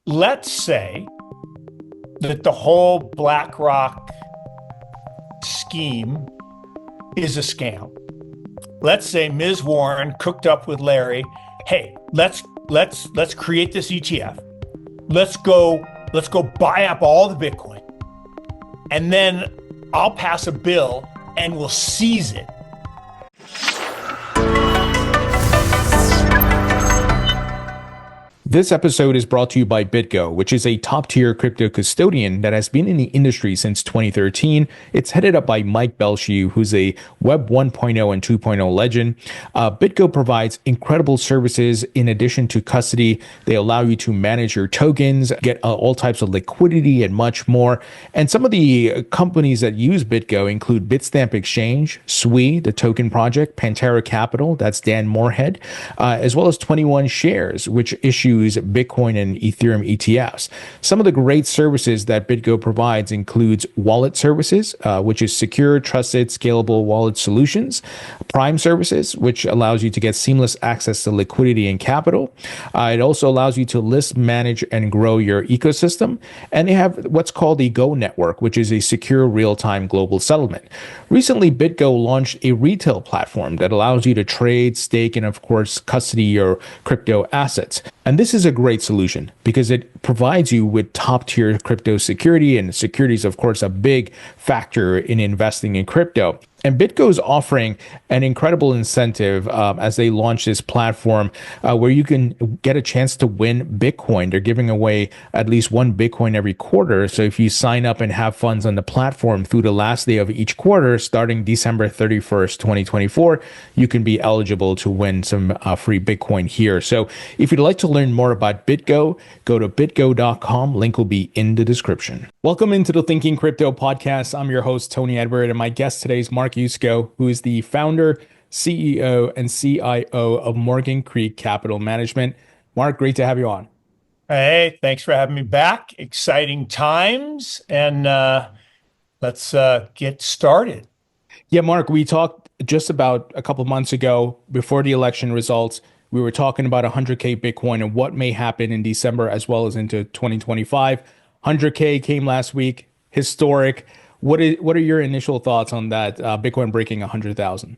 let's say that the whole BlackRock scheme is a scam. Let's say Ms. Warren cooked up with Larry, hey, let's create this ETF. Let's go buy up all the Bitcoin. And then I'll pass a bill and we'll seize it. This episode is brought to you by BitGo, which is a top-tier crypto custodian that has been in the industry since 2013. It's headed up by Mike Belshew, who's a Web 1.0 and 2.0 legend. BitGo provides incredible services in addition to custody. They allow you to manage your tokens, get all types of liquidity, and much more. And some of the companies that use BitGo include Bitstamp Exchange, SWI, the token project, Pantera Capital, that's Dan Moorhead, as well as 21 Shares, which issues Bitcoin and Ethereum ETFs. Some of the great services that BitGo provides includes wallet services, which is secure, trusted, scalable wallet solutions, Prime services, which allows you to get seamless access to liquidity and capital. It also allows you to list, manage, and grow your ecosystem. And they have what's called the Go Network, which is a secure real-time global settlement. Recently, BitGo launched a retail platform that allows you to trade, stake, and of course, custody your crypto assets. And this is a great solution because it provides you with top tier crypto security, and security is, of course, a big factor in investing in crypto. And BitGo is offering an incredible incentive as they launch this platform where you can get a chance to win Bitcoin. They're giving away at least one Bitcoin every quarter. So if you sign up and have funds on the platform through the last day of each quarter, starting December 31st, 2024, you can be eligible to win some free Bitcoin here. So if you'd like to learn more about BitGo, go to bitgo.com. Link will be in the description. Welcome into the Thinking Crypto podcast. I'm your host, Tony Edward, and my guest today is Mark Yusko, who is the founder, CEO, and CIO of Morgan Creek Capital Management. Mark, great to have you on. Hey, thanks for having me back. Exciting times, and let's get started. Yeah, Mark, we talked just about a couple months ago before the election results. We were talking about 100K Bitcoin and what may happen in December as well as into 2025. 100K came last week, historic. What are your initial thoughts on that Bitcoin breaking 100,000?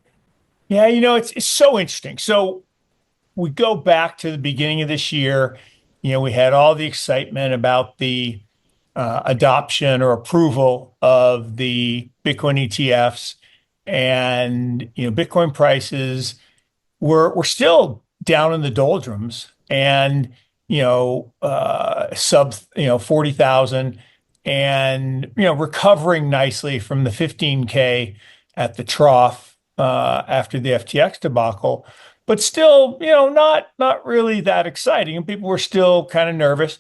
Yeah, it's so interesting. So we go back to the beginning of this year. We had all the excitement about the adoption or approval of the Bitcoin ETFs, and Bitcoin prices were still down in the doldrums, and sub 40,000. And recovering nicely from the 15K at the trough after the FTX debacle, but still, not really that exciting. And people were still kind of nervous.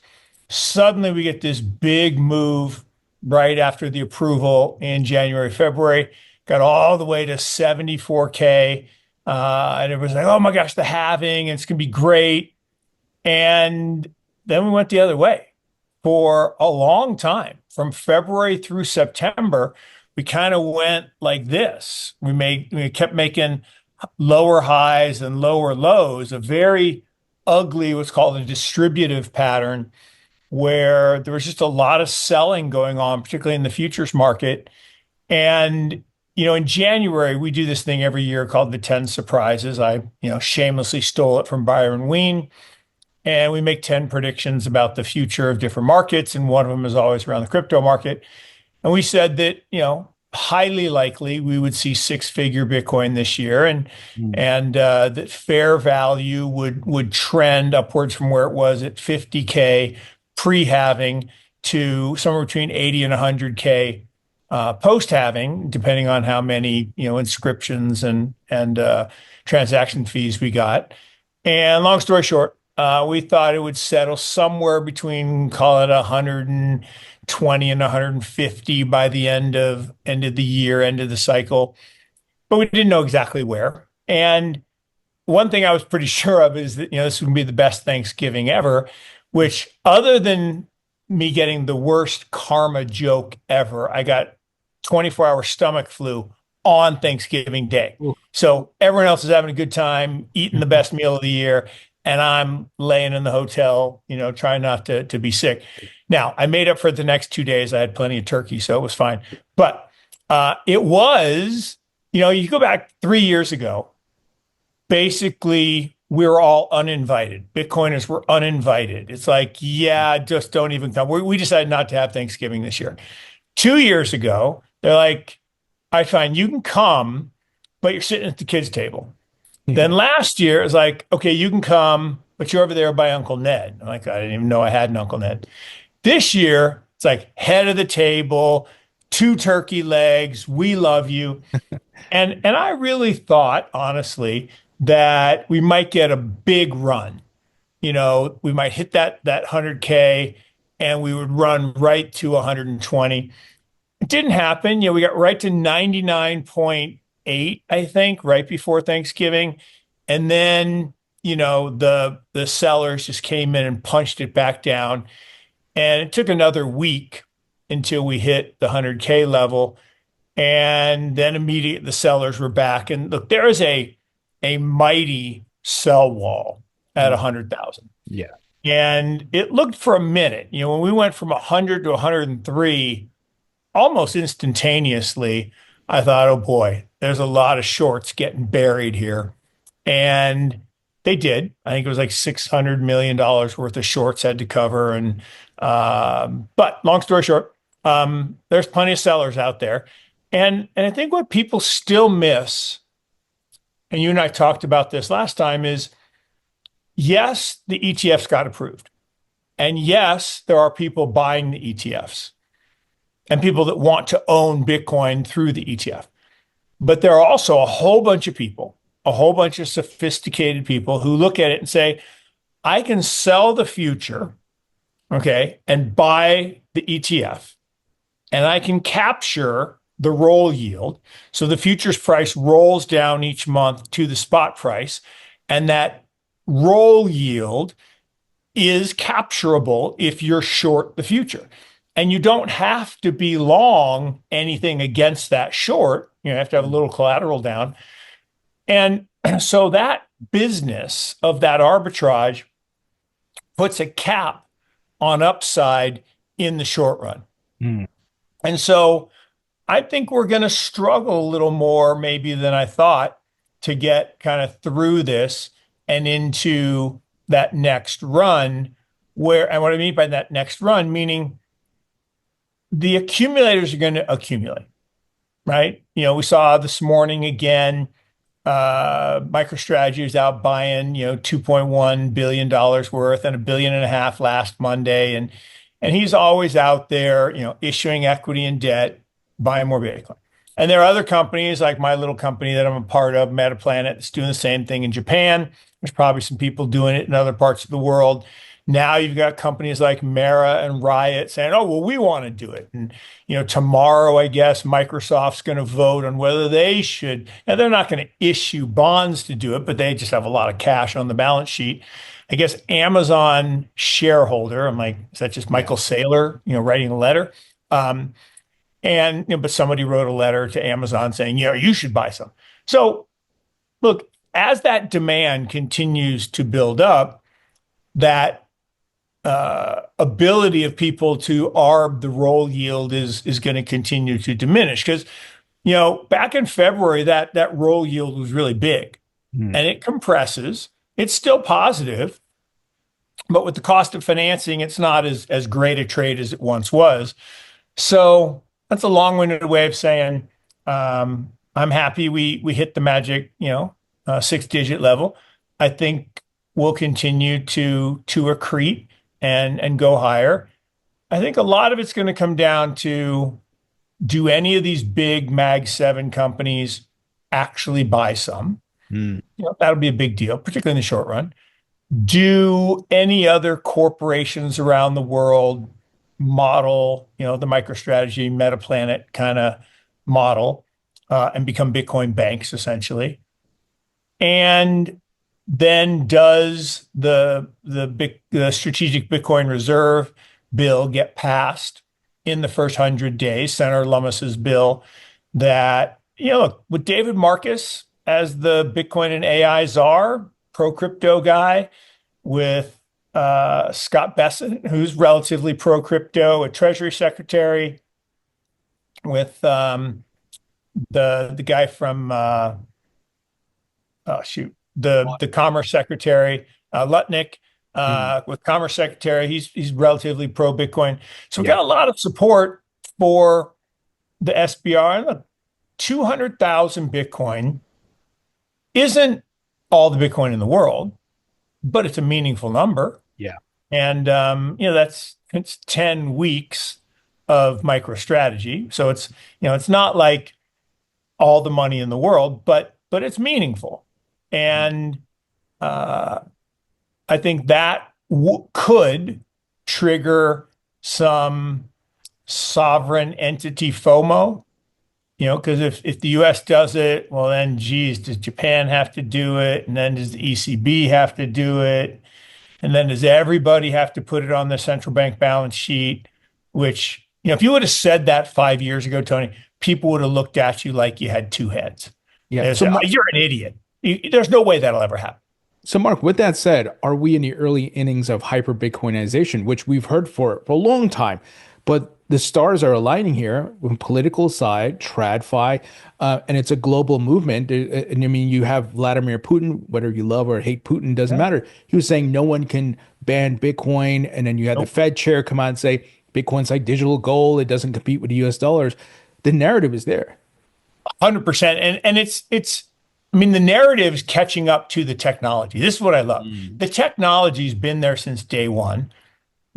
Suddenly, we get this big move right after the approval in January, February, got all the way to 74K, and it was like, oh my gosh, the halving, it's gonna be great. And then we went the other way. For a long time, from February through September, we kind of went like this. We kept making lower highs and lower lows, a very ugly, what's called a distributive pattern, where there was just a lot of selling going on, particularly in the futures market. And in January, we do this thing every year called the 10 surprises. I shamelessly stole it from Byron Wien. And we make 10 predictions about the future of different markets. And one of them is always around the crypto market. And we said that, highly likely we would see six-figure Bitcoin this year, and that fair value would trend upwards from where it was at 50K pre-halving to somewhere between 80 and 100K post-halving, depending on how many, inscriptions and transaction fees we got. And long story short, we thought it would settle somewhere between, call it 120 and 150 by the end of the year, end of the cycle. But we didn't know exactly where. And one thing I was pretty sure of is that, this would be the best Thanksgiving ever, which, other than me getting the worst karma joke ever, I got 24-hour stomach flu on Thanksgiving Day. Ooh. So everyone else is having a good time, eating the best meal of the year. and I'm laying in the hotel, trying not to be sick. Now, I made up for it the next 2 days. I had plenty of turkey, so it was fine. But it was, you go back 3 years ago, basically we were all uninvited. Bitcoiners were uninvited. It's like, yeah, just don't even come. We decided not to have Thanksgiving this year. 2 years ago, they're like, I find you can come, but you're sitting at the kids' table. Yeah. Then last year, it was like, okay, you can come, but you're over there by Uncle Ned. I'm like, I didn't even know I had an Uncle Ned. This year, it's like head of the table, two turkey legs. We love you. And I really thought, honestly, that we might get a big run. We might hit that 100K and we would run right to 120. It didn't happen. We got right to 99.8, I think, right before Thanksgiving. And then, the sellers just came in and punched it back down. And it took another week until we hit the 100K level. And then immediately the sellers were back. And look, there is a mighty sell wall at 100,000. Yeah. And it looked for a minute, when we went from 100 to 103, almost instantaneously, I thought, oh boy, there's a lot of shorts getting buried here. And they did. I think it was like $600 million worth of shorts had to cover. And but long story short, there's plenty of sellers out there. And I think what people still miss, and you and I talked about this last time, is yes, the ETFs got approved. And yes, there are people buying the ETFs and people that want to own Bitcoin through the ETF. But there are also a whole bunch of people, a whole bunch of sophisticated people who look at it and say, I can sell the future, okay, and buy the ETF, and I can capture the roll yield. So the futures price rolls down each month to the spot price, and that roll yield is capturable if you're short the future. And you don't have to be long anything against that short. You have to have a little collateral down. And so that business of that arbitrage puts a cap on upside in the short run. Mm. And so I think we're going to struggle a little more maybe than I thought to get kind of through this and into that next run and what I mean by that next run, meaning the accumulators are going to accumulate, right? We saw this morning again, MicroStrategy is out buying, $2.1 billion worth and $1.5 billion last Monday. And he's always out there, issuing equity and debt, buying more Bitcoin. And there are other companies like my little company that I'm a part of, Metaplanet, that's doing the same thing in Japan. There's probably some people doing it in other parts of the world. Now you've got companies like Mara and Riot saying, oh, well, we want to do it. And, tomorrow, I guess, Microsoft's going to vote on whether they should. Now, they're not going to issue bonds to do it, but they just have a lot of cash on the balance sheet. I guess Amazon shareholder, I'm like, is that just Michael Saylor, writing a letter? But somebody wrote a letter to Amazon saying, you should buy some. So look, as that demand continues to build up, that ability of people to arb the roll yield is going to continue to diminish because, back in February, that roll yield was really big and it compresses. It's still positive, but with the cost of financing, it's not as great a trade as it once was. So that's a long-winded way of saying I'm happy we hit the magic, 6-digit level. I think we'll continue to accrete and go higher. I think a lot of it's going to come down to, do any of these big Mag 7 companies actually buy some? That'll be a big deal, particularly in the short run. Do any other corporations around the world model, the MicroStrategy, Metaplanet kind of model and become Bitcoin banks, essentially? And then does the strategic Bitcoin reserve bill get passed in the first 100 days, Senator Lummis's bill that, look, with David Marcus as the Bitcoin and AI czar, pro-crypto guy, with Scott Bessent, who's relatively pro crypto, a Treasury Secretary, with the guy from oh shoot, the Commerce Secretary, Lutnick, Mm. with Commerce Secretary. He's relatively pro Bitcoin. So we Yeah. got a lot of support for the SBR. And look, 200,000 Bitcoin isn't all the Bitcoin in the world, but it's a meaningful number. Yeah. And it's 10 weeks of MicroStrategy. So it's not like all the money in the world, but it's meaningful. And uh, I think that could trigger some sovereign entity FOMO, because if the US does it, well, then, geez, does Japan have to do it? And then does the ECB have to do it? And then does everybody have to put it on the central bank balance sheet? Which, if you would have said that 5 years ago, Tony, people would have looked at you like you had two heads. Yeah. They said, "Oh, you're an idiot. There's no way that'll ever happen." So, Mark, with that said, are we in the early innings of hyper-Bitcoinization, which we've heard for a long time, but the stars are aligning here on political side, TradFi, and it's a global movement. And I mean, you have Vladimir Putin, whether you love or hate Putin, doesn't Yeah. matter. He was saying no one can ban Bitcoin. And then you had the Nope. Fed chair come out and say, Bitcoin's like digital gold. It doesn't compete with the US dollars. The narrative is there. 100%. And I mean, the narrative's catching up to the technology. This is what I love. The technology's been there since day one.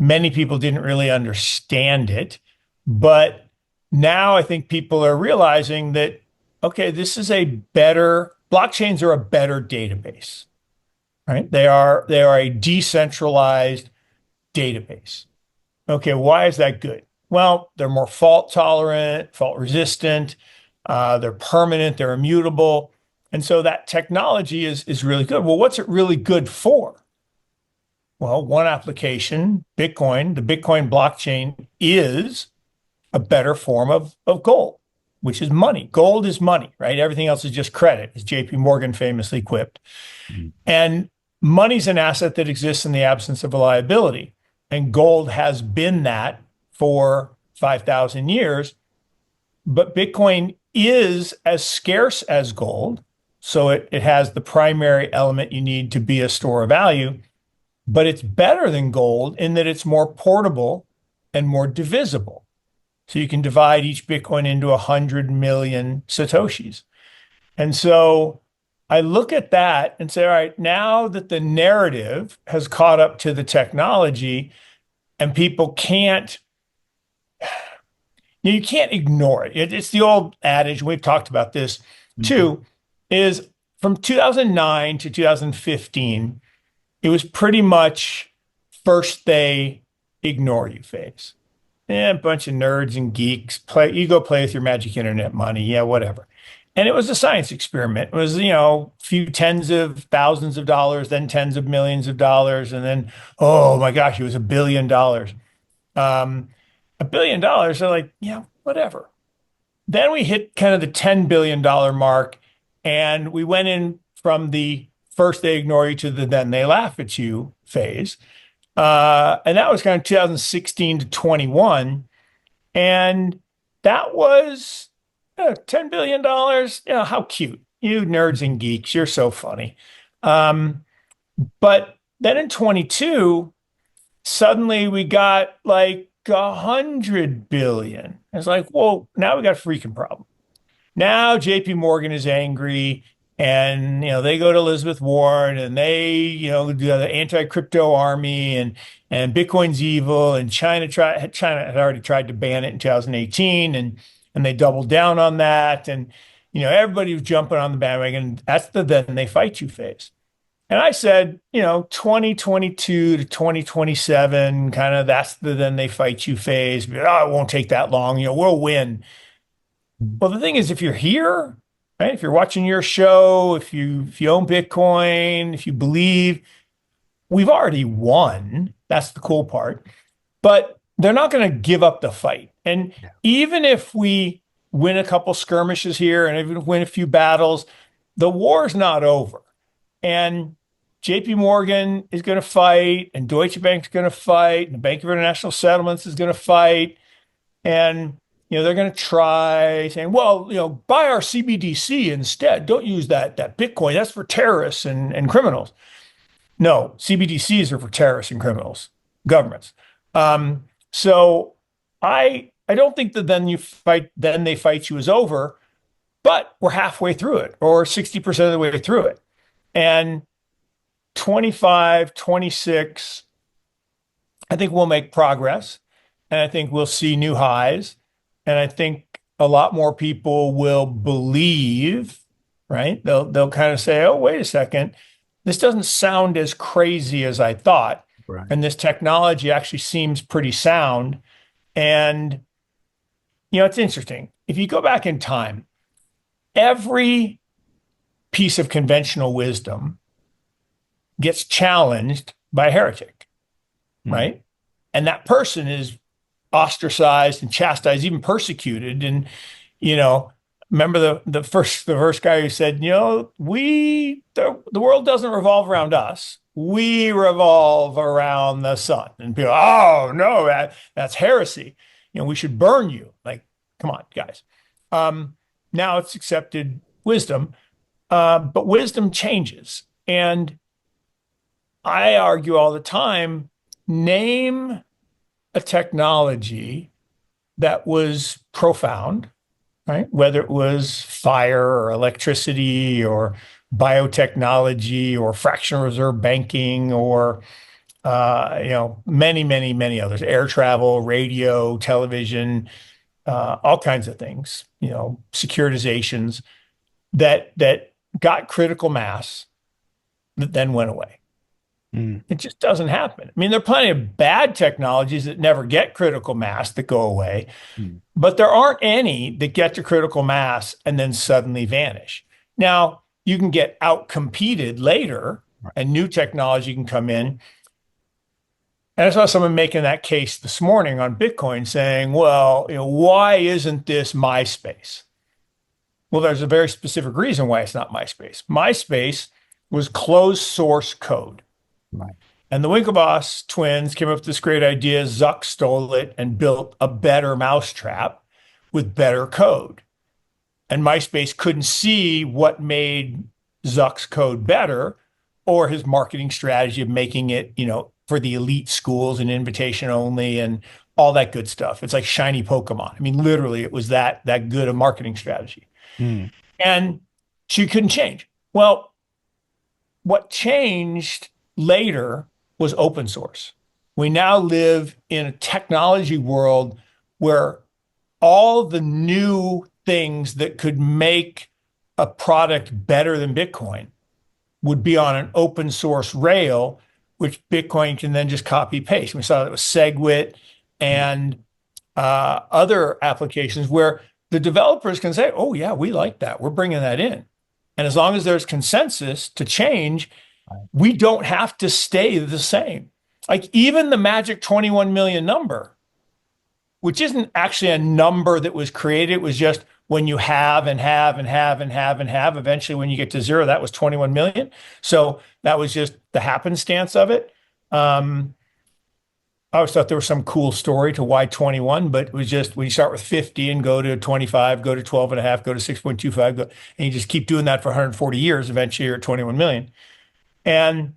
Many people didn't really understand it, but now I think people are realizing that, okay, blockchains are a better database, right? They are a decentralized database. Okay, why is that good? Well, they're more fault tolerant, fault resistant, they're permanent, they're immutable. And so that technology is really good. Well, what's it really good for? Well, one application, Bitcoin, the Bitcoin blockchain is a better form of gold, which is money. Gold is money, right? Everything else is just credit, as JP Morgan famously quipped. And money's an asset that exists in the absence of a liability. And gold has been that for 5,000 years. But Bitcoin is as scarce as gold. So it has the primary element you need to be a store of value. But it's better than gold in that it's more portable and more divisible. So you can divide each Bitcoin into 100 million Satoshis. And so I look at that and say, all right, now that the narrative has caught up to the technology and people you can't ignore it. It's the old adage, and we've talked about this too, is from 2009 to 2015, it was pretty much first they ignore you phase. A bunch of nerds and geeks you go play with your magic internet money. Yeah, whatever. And it was a science experiment. It was, a few tens of thousands of dollars, then tens of millions of dollars. And then, oh my gosh, it was $1 billion. $1 billion. They're like, yeah, whatever. Then we hit kind of the $10 billion mark, and we went in from the first they ignore you to the then they laugh at you phase. And that was kind of 2016 to 21. And that was $10 billion. How cute. You nerds and geeks, you're so funny. But then in 22, suddenly we got like 100 billion. It's like, whoa, now we got a freaking problem. Now JP Morgan is angry, and they go to Elizabeth Warren, and they do the anti-crypto army, and Bitcoin's evil, and China had already tried to ban it in 2018, and they doubled down on that, and everybody was jumping on the bandwagon. That's the then they fight you phase. And I said, 2022 to 2027, kind of that's the then they fight you phase. But, it won't take that long. We'll win. Well, the thing is, if you're here, right, if you're watching your show, if you own Bitcoin, if you believe, we've already won. That's the cool part. But they're not going to give up the fight. And even if we win a couple skirmishes here and even win a few battles, the war's not over. And JP Morgan is going to fight, and Deutsche Bank is going to fight, and the Bank of International Settlements is going to fight. And, they're going to try saying, well, buy our CBDC instead. Don't use that Bitcoin. That's for terrorists and criminals. No, CBDCs are for terrorists and criminals, governments. So I don't think that then they fight you is over, but we're halfway through it or 60% of the way through it. And 25, 26, I think we'll make progress. And I think we'll see new highs. And I think a lot more people will believe, right? They'll kind of say, oh, wait a second. This doesn't sound as crazy as I thought. Right. And this technology actually seems pretty sound. And, it's interesting. If you go back in time, every piece of conventional wisdom gets challenged by a heretic, right? And that person is ostracized and chastised, even persecuted. And, remember the first guy who said, the world doesn't revolve around us. We revolve around the sun. And people, oh no, that's heresy. We should burn you. Like, come on, guys. Now it's accepted wisdom, but wisdom changes. And I argue all the time, name a technology that was profound, right? Whether it was fire or electricity or biotechnology or fractional reserve banking or many, many, many others, air travel, radio, television, all kinds of things, securitizations that got critical mass that then went away. It just doesn't happen. I mean, there are plenty of bad technologies that never get critical mass that go away, but there aren't any that get to critical mass and then suddenly vanish. Now, you can get outcompeted later and new technology can come in. And I saw someone making that case this morning on Bitcoin saying, well, why isn't this MySpace? Well, there's a very specific reason why it's not MySpace. MySpace was closed source code. Right. And the Winklevoss twins came up with this great idea. Zuck stole it and built a better mousetrap with better code. And MySpace couldn't see what made Zuck's code better or his marketing strategy of making it, for the elite schools and invitation only and all that good stuff. It's like shiny Pokemon. I mean, literally, it was that good a marketing strategy. And she couldn't change. Well, what changed later was open source. We now live in a technology world where all the new things that could make a product better than Bitcoin would be on an open source rail, which Bitcoin can then just copy paste. We saw that with SegWit and other applications where the developers can say, oh yeah, we like that. We're bringing that in. And as long as there's consensus to change, we don't have to stay the same. Like even the magic 21 million number, which isn't actually a number that was created, it was just when you have and have and have and have and have, eventually when you get to zero, that was 21 million. So that was just the happenstance of it. I always thought there was some cool story to why 21, but it was just when you start with 50 and go to 25, go to 12 and a half, go to 6.25, and you just keep doing that for 140 years, eventually you're at 21 million. And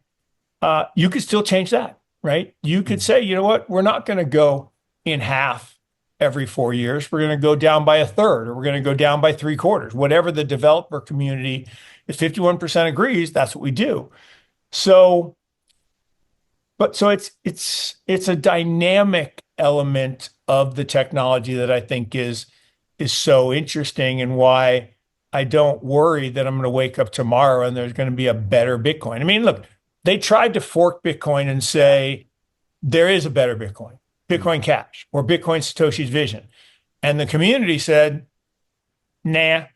you could still change that, right? You could say, you know what, we're not going to go in half every 4 years. We're going to go down by a third, or we're going to go down by 3/4. Whatever the developer community, if 51% agrees, that's what we do. So it's a dynamic element of the technology that I think is so interesting, and why I don't worry that I'm going to wake up tomorrow and there's going to be a better Bitcoin. I mean, look, they tried to fork Bitcoin and say there is a better Bitcoin, Bitcoin Cash or Bitcoin Satoshi's Vision. And the community said, nah, I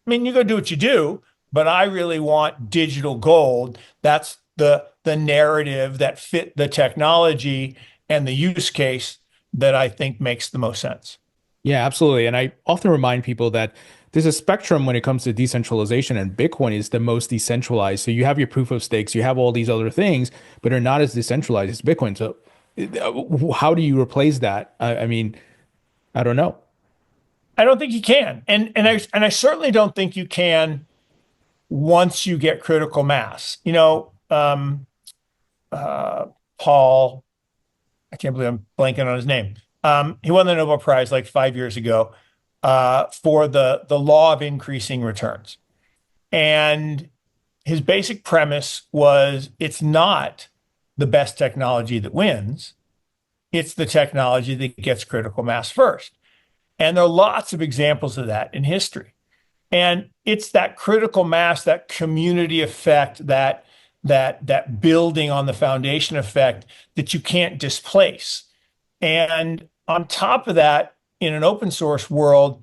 mean, you go do what you do, but I really want digital gold. That's the narrative that fit the technology and the use case that I think makes the most sense. Yeah, absolutely. And I often remind people that there's a spectrum when it comes to decentralization, and Bitcoin is the most decentralized. So you have your proof of stakes, you have all these other things, but are not as decentralized as Bitcoin. So how do you replace that? I mean, I don't know. I don't think you can. And I certainly don't think you can once you get critical mass. Paul, I can't believe I'm blanking on his name. He won the Nobel Prize like 5 years ago for the law of increasing returns. And his basic premise was it's not the best technology that wins, it's the technology that gets critical mass first. And there are lots of examples of that in history. And it's that critical mass, that community effect, that building on the foundation effect that you can't displace. And on top of that, in an open source world,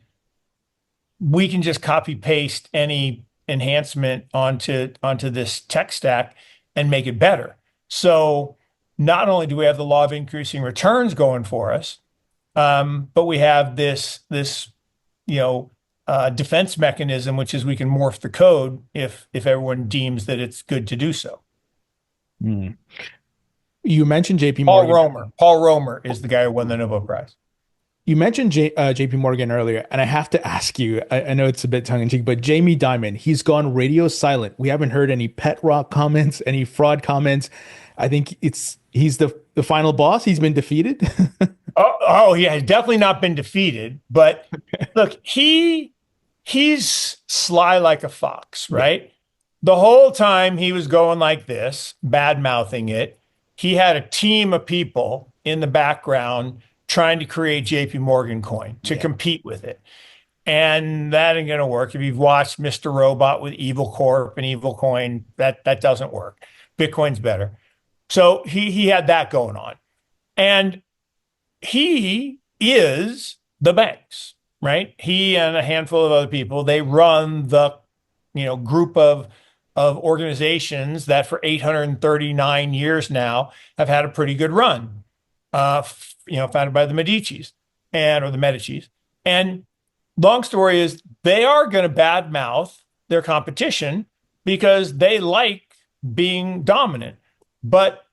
we can just copy paste any enhancement onto this tech stack and make it better. So not only do we have the law of increasing returns going for us, but we have this defense mechanism, which is we can morph the code if everyone deems that it's good to do so. Hmm. You mentioned JP Paul Morgan. Romer. Paul Romer is the guy who won the Nobel Prize. You mentioned JP Morgan earlier, and I have to ask you, I know it's a bit tongue in cheek, but Jamie Dimon, he's gone radio silent. We haven't heard any pet rock comments, any fraud comments. I think he's the final boss. He's been defeated. Oh, he has definitely not been defeated. But look, he's sly like a fox, right? The whole time he was going like this, bad mouthing it, he had a team of people in the background trying to create JP Morgan coin to compete with it. And that ain't going to work. If you've watched Mr. Robot with Evil Corp and Evil Coin, that doesn't work. Bitcoin's better. So he had that going on. And he is the banks, right? He and a handful of other people, they run the group of organizations that for 839 years now have had a pretty good run. Founded by the Medicis or the Medicis. And long story is they are going to badmouth their competition because they like being dominant. But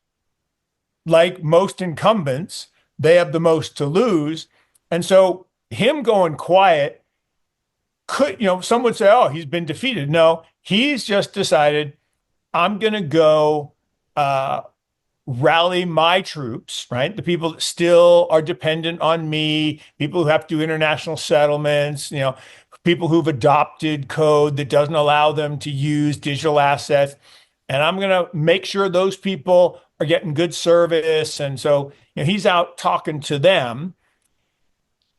like most incumbents, they have the most to lose. And so him going quiet could, some would say, oh, he's been defeated. No, he's just decided I'm going to go rally my troops, right? The people that still are dependent on me, people who have to do international settlements, people who've adopted code that doesn't allow them to use digital assets. And I'm going to make sure those people are getting good service. And so he's out talking to them.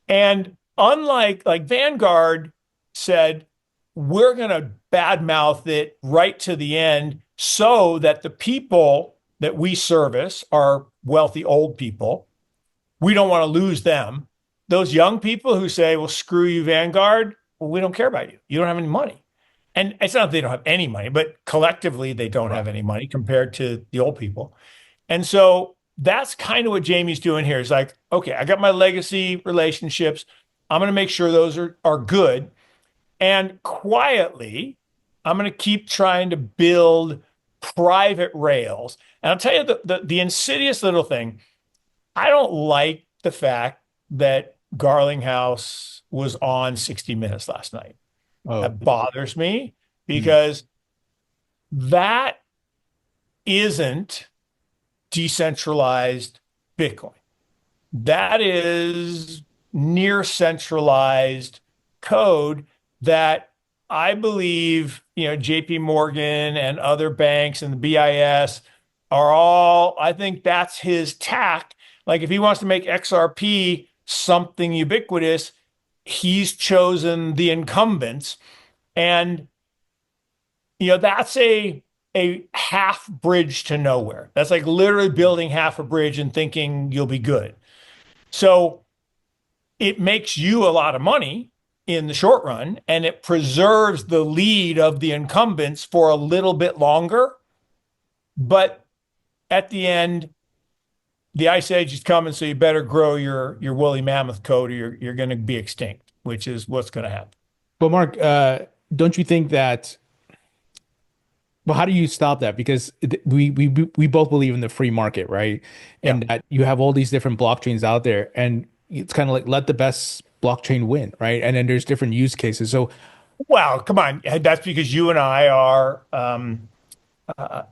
And unlike Vanguard said, we're going to badmouth it right to the end so that the people that we service are wealthy old people. We don't want to lose them. Those young people who say, well, screw you, Vanguard. Well, we don't care about you. You don't have any money. And it's not that they don't have any money, but collectively they don't have any money compared to the old people. And so that's kind of what Jamie's doing here. Is like, okay, I got my legacy relationships. I'm going to make sure those are good. And quietly, I'm going to keep trying to build private rails. And I'll tell you the insidious little thing. I don't like the fact that Garlinghouse was on 60 Minutes last night. Oh. That bothers me because that isn't decentralized Bitcoin. That is near centralized code that I believe, JP Morgan and other banks and the BIS are all, I think that's his tack. Like if he wants to make XRP something ubiquitous, he's chosen the incumbents. And, that's a half bridge to nowhere. That's like literally building half a bridge and thinking you'll be good. So it makes you a lot of money in the short run, and it preserves the lead of the incumbents for a little bit longer. But at the end, the ice age is coming, so you better grow your woolly mammoth coat or you're going to be extinct, which is what's going to happen. But Mark, don't you think that? Well, how do you stop that? Because we both believe in the free market, right? Yeah. And that you have all these different blockchains out there, and it's kind of like let the best blockchain win, right? And then there's different use cases. So, Well, come on. That's because you and I are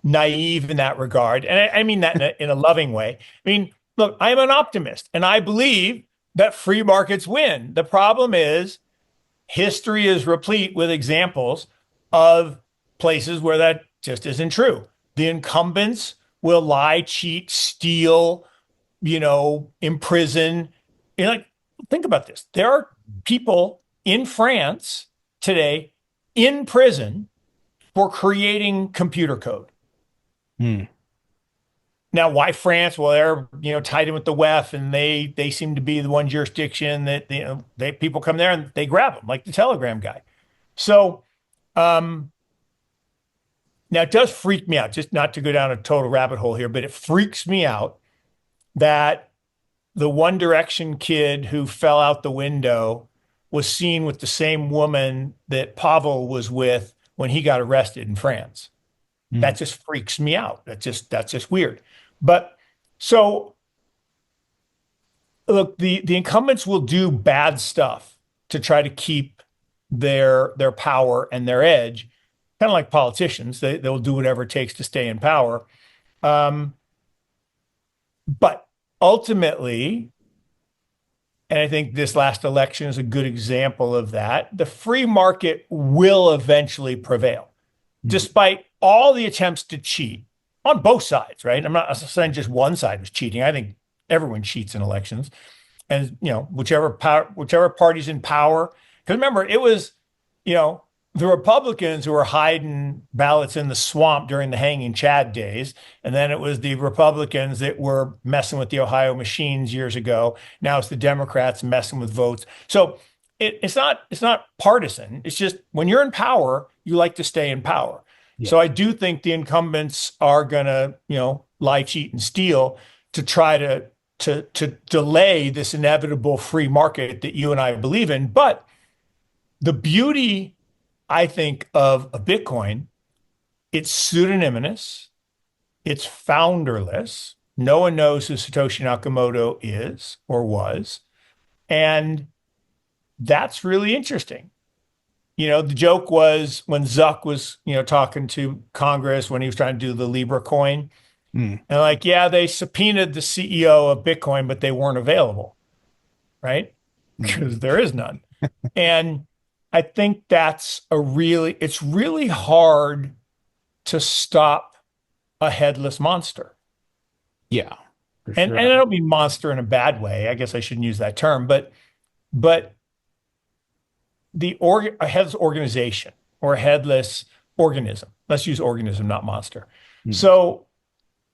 naive in that regard. And I mean that in a loving way. I mean, look, I'm an optimist and I believe that free markets win. The problem is history is replete with examples of places where that just isn't true. The incumbents will lie, cheat, steal, imprison. Like, think about this. There are people in France today in prison for creating computer code. hmm, Now, why France? Well, they're tied in with the WEF, and they seem to be the one jurisdiction that people come there and they grab them, like the Telegram guy. So um, now it does freak me out, just not to go down a total rabbit hole here, but it freaks me out that the One Direction kid who fell out the window was seen with the same woman that Pavel was with when he got arrested in France. hmm, That just freaks me out. That's just weird. But so look, the incumbents will do bad stuff to try to keep their power and their edge, kind of like politicians. They'll do whatever it takes to stay in power. Um, but ultimately, and I think this last election is a good example of that, the free market will eventually prevail, hmm, despite all the attempts to cheat on both sides, right? I'm not saying just one side was cheating. I think everyone cheats in elections. And whichever party's in power. Because remember, it was, you know, the Republicans who were hiding ballots in the swamp during the hanging Chad days. And then it was the Republicans that were messing with the Ohio machines years ago. Now it's the Democrats messing with votes. So it's not partisan. It's just when you're in power, you like to stay in power. yeah, So I do think the incumbents are gonna, lie, cheat, and steal to try to delay this inevitable free market that you and I believe in. But the beauty, I think, of a Bitcoin, it's pseudonymous, it's founderless. No one knows who Satoshi Nakamoto is or was. And that's really interesting. The joke was when Zuck was, talking to Congress when he was trying to do the Libra coin. hmm, And like, yeah, they subpoenaed the CEO of Bitcoin, but they weren't available, right? hmm, Because there is none. And I think it's really hard to stop a headless monster. yeah, for And sure. I don't mean monster in a bad way. I guess I shouldn't use that term, but a headless organization or a headless organism. Let's use organism, not monster. Hmm, So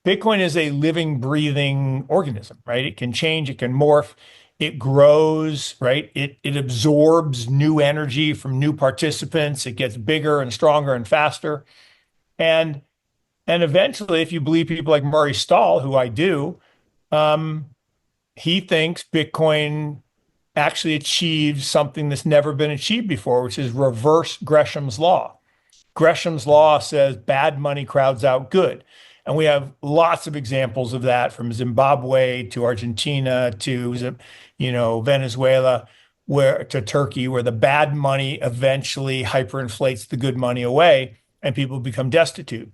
Bitcoin is a living, breathing organism, right? It can change, it can morph, it grows, right? It absorbs new energy from new participants. It gets bigger and stronger and faster. And and eventually, if you believe people like Murray Stahl, who I do, um, he thinks Bitcoin actually achieves something that's never been achieved before, which is reverse Gresham's law. Gresham's law says bad money crowds out good. And we have lots of examples of that from Zimbabwe to Argentina to, Venezuela, where to Turkey, where the bad money eventually hyperinflates the good money away and people become destitute.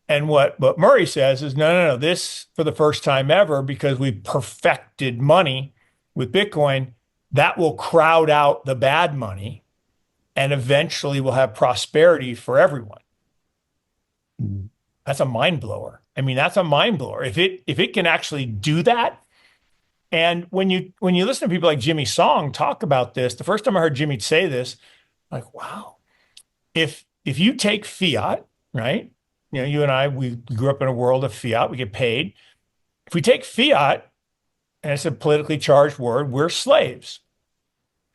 And what Murray says is no, no, no, this for the first time ever, because we perfected money with Bitcoin, that will crowd out the bad money and eventually we'll have prosperity for everyone. hmm, That's a mind blower. I mean, that's a mind blower. If it can actually do that, and when you listen to people like Jimmy Song talk about this, the first time I heard Jimmy say this, like, wow, if you take fiat, right? You and I, we grew up in a world of fiat, we get paid. If we take fiat, and it's a politically charged word, we're slaves.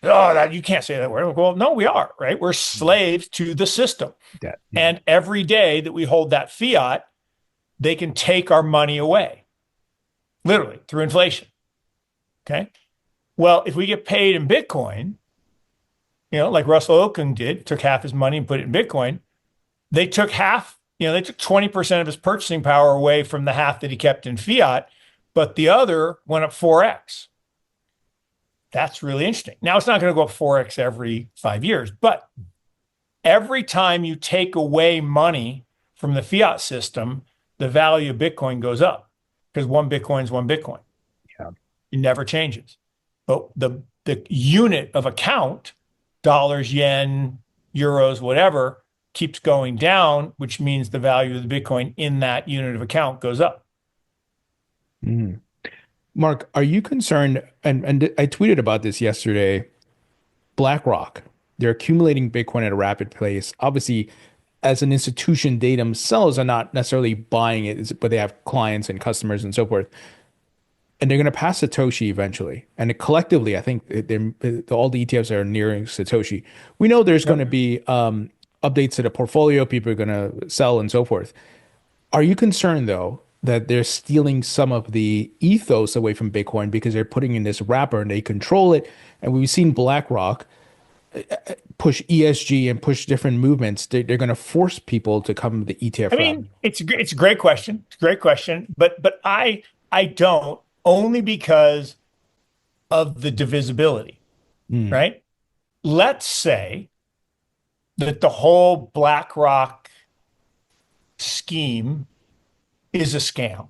Oh, that you can't say that word. Well, no, we are, right? We're slaves to the system. that, yeah, And every day that we hold that fiat, they can take our money away, literally through inflation. Okay. Well, if we get paid in Bitcoin, like Russell Okung did, took half his money and put it in Bitcoin. They took half, they took 20% of his purchasing power away from the half that he kept in fiat, but the other went up 4x. That's really interesting. Now, it's not going to go up 4x every 5 years, but every time you take away money from the fiat system, the value of Bitcoin goes up because one Bitcoin is one Bitcoin. Yeah. It never changes. But the unit of account, dollars, yen, euros, whatever, keeps going down, which means the value of the Bitcoin in that unit of account goes up. Mm. Mark, are you concerned? And I tweeted about this yesterday. BlackRock, they're accumulating Bitcoin at a rapid pace. Obviously, as an institution, they themselves are not necessarily buying it, but they have clients and customers and so forth. And they're going to pass Satoshi eventually. And collectively, I think all the ETFs are nearing Satoshi. We know there's going to be updates to the portfolio, people are going to sell and so forth. Are you concerned, though, that they're stealing some of the ethos away from Bitcoin because they're putting in this wrapper and they control it? And we've seen BlackRock push ESG and push different movements. They're going to force people to come to the ETF route. It's a great question. It's a great question, but I don't, only because of the divisibility, right? Let's say that the whole BlackRock scheme is a scam.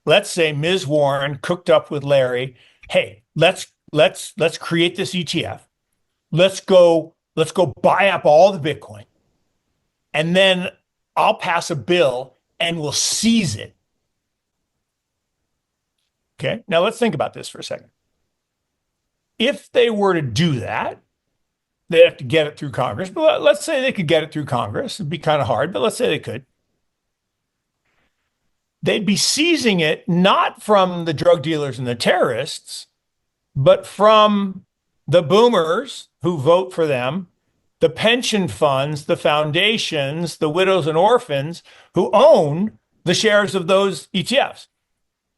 Let's say Ms. Warren cooked up with Larry, hey, let's create this ETF. Let's go buy up all the Bitcoin. And then I'll pass a bill and we'll seize it. Okay. Now let's think about this for a second. If they were to do that, they'd have to get it through Congress. But let's say they could get it through Congress. It'd be kind of hard, but let's say they could. They'd be seizing it not from the drug dealers and the terrorists, but from the boomers who vote for them, the pension funds, the foundations, the widows and orphans who own the shares of those ETFs.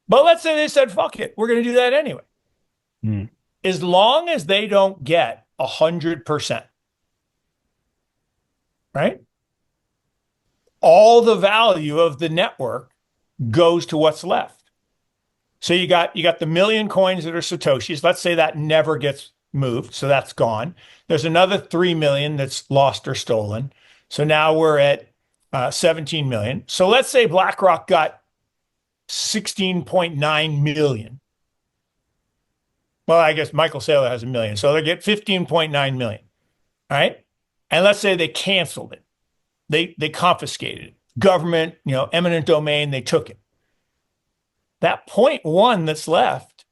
But let's say they said, fuck it, we're going to do that anyway. As long as they don't get 100%, right? All the value of the network goes to what's left. So you got the million coins that are Satoshis. Let's say that never gets moved. So that's gone. There's another 3 million that's lost or stolen. So now we're at 17 million. So let's say BlackRock got 16.9 million. Well, I guess Michael Saylor has 1 million. So they get 15.9 million. All right. And let's say they canceled it. They confiscated it. Government, eminent domain, they took it. That 0.1 that's left,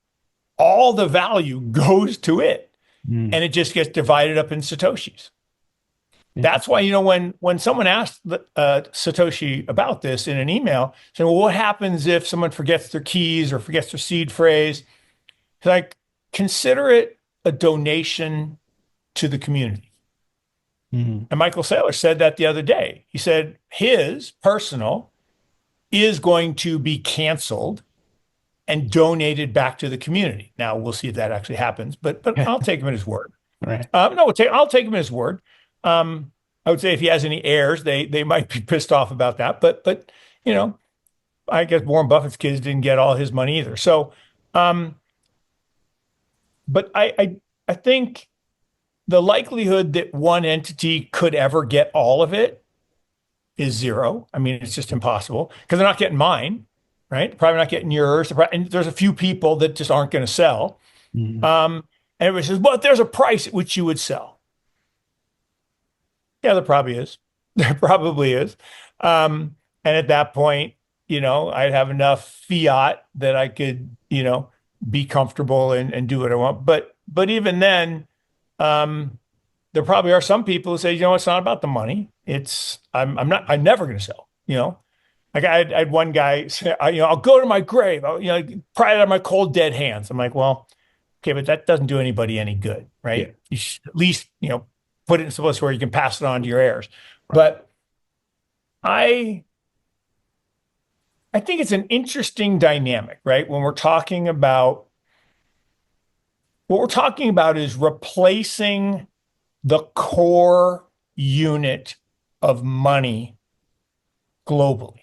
all the value goes to it. And it just gets divided up in Satoshis. That's why, when someone asked Satoshi about this in an email, saying, well, what happens if someone forgets their keys or forgets their seed phrase? He's like, consider it a donation to the community. And Michael Saylor said that the other day. He said his personal is going to be canceled and donated back to the community. Now we'll see if that actually happens, but I'll take him at his word. Right. No, I'll take him at his word. I would say if he has any heirs, they might be pissed off about that. But I guess Warren Buffett's kids didn't get all his money either. So, but I think the likelihood that one entity could ever get all of it is zero. I mean, it's just impossible because they're not getting mine, right? They're probably not getting yours. And there's a few people that just aren't going to sell. And everybody says, well, there's a price at which you would sell. Yeah, there probably is. There probably is. And at that point, I'd have enough fiat that I could, be comfortable and do what I want. But even then, there probably are some people who say, it's not about the money. I'm never going to sell, Like I had one guy say, I'll go to my grave, pry it out of my cold dead hands. I'm like, well, okay, but that doesn't do anybody any good, right? Yeah. You should at least, put it in some place where you can pass it on to your heirs. Right. But I think it's an interesting dynamic, right? When we're talking about, what we're talking about is replacing the core unit of money globally.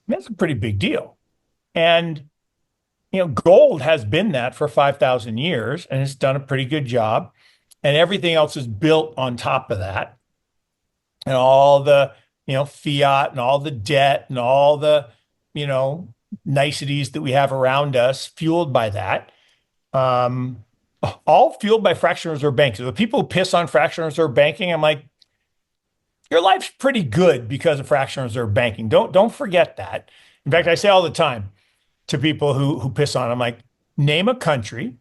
That's a pretty big deal. And, gold has been that for 5,000 years, and it's done a pretty good job. And everything else is built on top of that. And all the, fiat and all the debt and all the, niceties that we have around us fueled by that. Um, all fueled by fractional reserve banking. So the people who piss on fractional reserve banking, I'm like, your life's pretty good because of fractional reserve banking. Don't forget that. In fact, I say all the time to people who piss on it, I'm like, name a country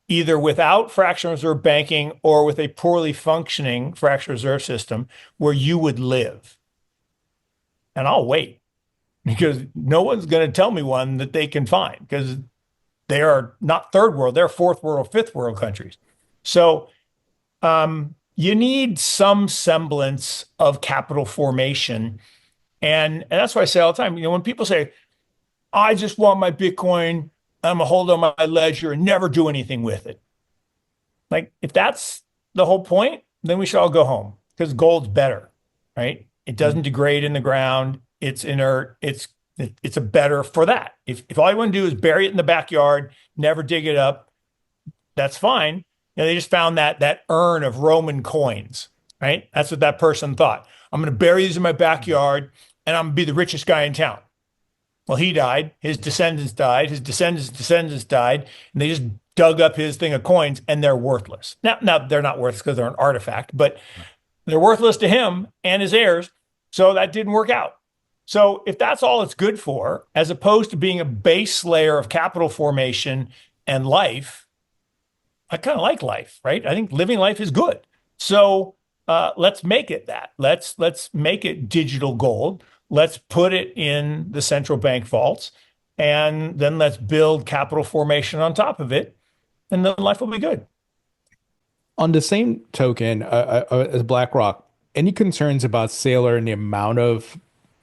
either without fractional reserve banking or with a poorly functioning fractional reserve system where you would live. And I'll wait because no one's going to tell me one that they can find because they are not third world, they're fourth world, fifth world countries. So you need some semblance of capital formation. And that's why I say all the time, when people say, I just want my Bitcoin, I'm gonna hold on my ledger and never do anything with it. Like, if that's the whole point, then we should all go home because gold's better, right? It doesn't degrade in the ground. It's inert. It's a better for that. If all you want to do is bury it in the backyard, never dig it up, that's fine. They just found that urn of Roman coins, right? That's what that person thought. I'm going to bury these in my backyard and I'm going to be the richest guy in town. Well, he died. His descendants died. His descendants died. And they just dug up his thing of coins and they're worthless. Now they're not worthless because they're an artifact, but they're worthless to him and his heirs. So that didn't work out. So if that's all it's good for, as opposed to being a base layer of capital formation and life, I kind of like life, right? I think living life is good. So let's make it that. Let's make it digital gold. Let's put it in the central bank vaults, and then let's build capital formation on top of it, and then life will be good. On the same token, as BlackRock, any concerns about Saylor and the amount of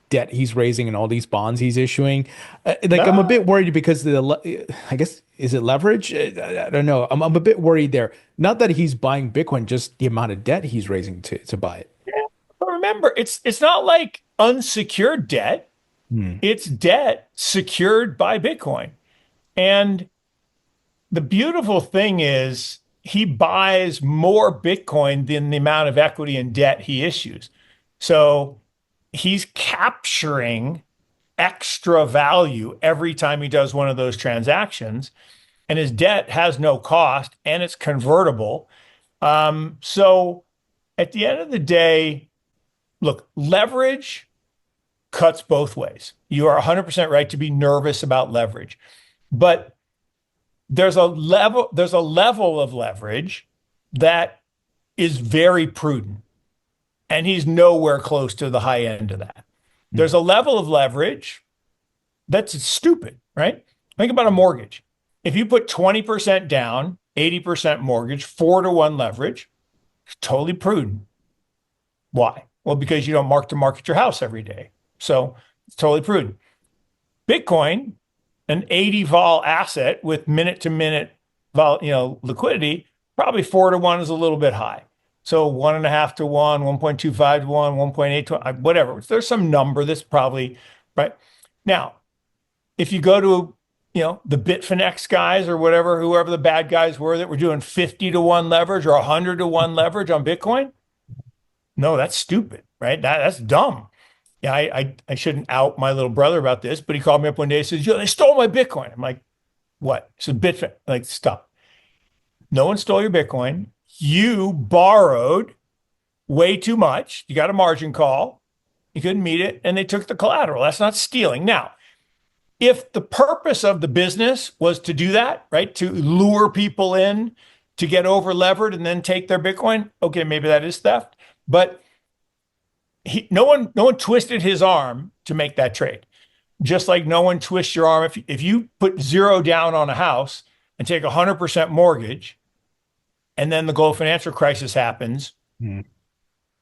debt he's raising and all these bonds he's issuing? I'm a bit worried because I guess, is it leverage? I don't know. I'm a bit worried there. Not that he's buying Bitcoin, just the amount of debt he's raising to buy it. Yeah. But remember, it's not like unsecured debt. It's debt secured by Bitcoin. And the beautiful thing is he buys more Bitcoin than the amount of equity and debt he issues. So he's capturing extra value every time he does one of those transactions. And his debt has no cost and it's convertible. So at the end of the day, look, leverage cuts both ways. You are 100% right to be nervous about leverage, but there's a level of leverage that is very prudent, and he's nowhere close to the high end of that. There's a level of leverage that's stupid, right? Think about a mortgage. If you put 20% down, 80% mortgage, 4-to-1 leverage, it's totally prudent. Why? Well, because you don't mark to market your house every day. So it's totally prudent. Bitcoin, an 80 vol asset with minute to minute liquidity, probably 4-to-1 is a little bit high. So 1.5 to 1, 1.25 to 1, 1.8 to 1, whatever. There's some number that's probably right. Now, if you go to the Bitfinex guys or whoever the bad guys were that were doing 50-to-1 leverage or 100-to-1 leverage on Bitcoin, no, that's stupid, right? That's dumb. Yeah, I shouldn't out my little brother about this, but he called me up one day and says, they stole my Bitcoin. I'm like, what? He said, Bitfinex. Like, stop. No one stole your Bitcoin. You borrowed way too much. You got a margin call. You couldn't meet it, and they took the collateral. That's not stealing. Now, if the purpose of the business was to do that, right, to lure people in to get over levered and then take their Bitcoin, okay, maybe that is theft. But no one twisted his arm to make that trade. Just like no one twists your arm. If you put 0 down on a house and take 100% mortgage, and then the global financial crisis happens,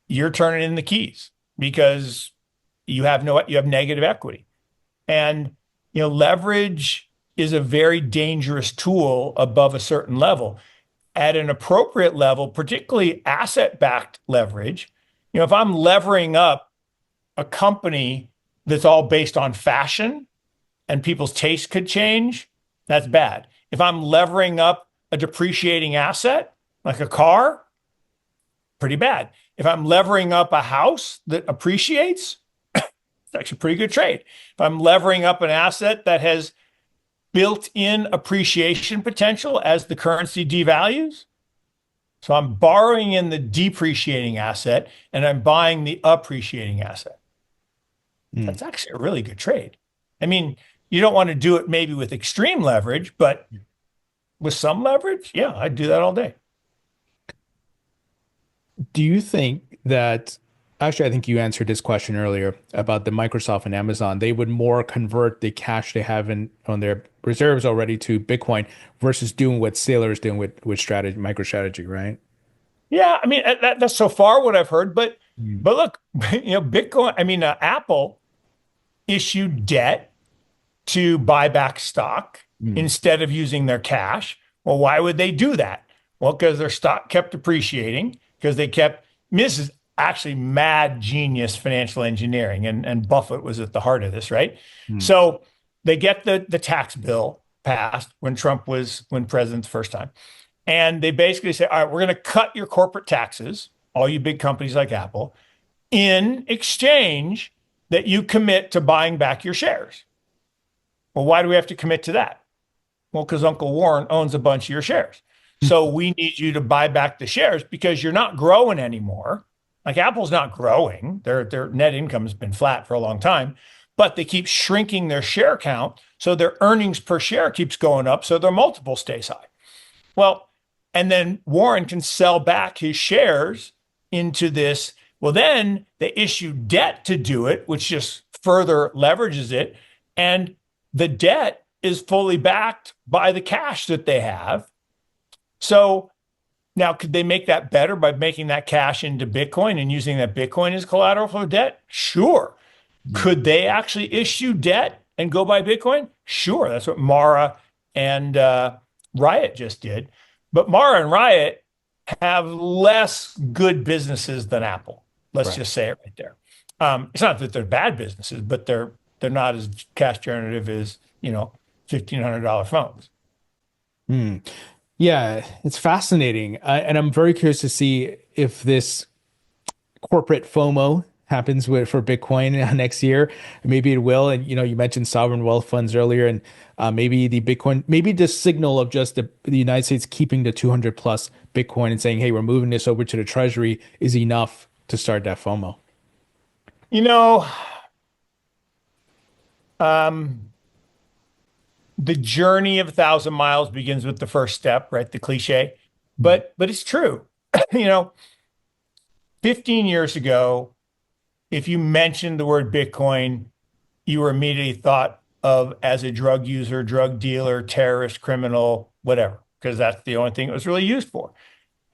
you're turning in the keys because you have negative equity. And leverage is a very dangerous tool above a certain level. at an appropriate level, particularly asset-backed leverage. If I'm levering up a company that's all based on fashion and people's taste could change, that's bad. If I'm levering up a depreciating asset, like a car, pretty bad. If I'm levering up a house that appreciates, it's actually a pretty good trade. If I'm levering up an asset that has built-in appreciation potential as the currency devalues, so I'm borrowing in the depreciating asset and I'm buying the appreciating asset. That's actually a really good trade. I mean, you don't want to do it maybe with extreme leverage, but with some leverage, yeah, I'd do that all day. Do you think that, actually, I think you answered this question earlier about the Microsoft and Amazon, they would more convert the cash they have on their reserves already to Bitcoin versus doing what Saylor is doing with strategy, MicroStrategy, right? Yeah, I mean that's so far what I've heard, but look, Bitcoin. I mean, Apple issued debt to buy back stock instead of using their cash. Well, why would they do that? Well, because their stock kept appreciating, because they kept. This is actually mad genius financial engineering, and Buffett was at the heart of this, right? So they get the tax bill passed when president the first time. And they basically say, all right, we're going to cut your corporate taxes, all you big companies like Apple, in exchange that you commit to buying back your shares. Well, why do we have to commit to that? Well, because Uncle Warren owns a bunch of your shares. So we need you to buy back the shares because you're not growing anymore. Like Apple's not growing. Their net income has been flat for a long time, but they keep shrinking their share count. So their earnings per share keeps going up. So their multiple stays high. Well, and then Warren can sell back his shares into this. Well, then they issue debt to do it, which just further leverages it. And the debt is fully backed by the cash that they have. So now, could they make that better by making that cash into Bitcoin and using that Bitcoin as collateral for debt? Sure. Could they actually issue debt and go buy Bitcoin? Sure. That's what Mara and Riot just did. But Mara and Riot have less good businesses than Apple. Let's just say it right there. It's not that they're bad businesses, but they're not as cash generative as $1,500 phones. Yeah, it's fascinating. And I'm very curious to see if this corporate FOMO happens for Bitcoin next year. Maybe it will. And, you mentioned sovereign wealth funds earlier, and maybe the signal of just the United States keeping the 200 plus Bitcoin and saying, hey, we're moving this over to the treasury is enough to start that FOMO. The journey of 1,000 miles begins with the first step, right? The cliche, but it's true. 15 years ago, if you mentioned the word Bitcoin, you were immediately thought of as a drug user, drug dealer, terrorist, criminal, whatever, because that's the only thing it was really used for.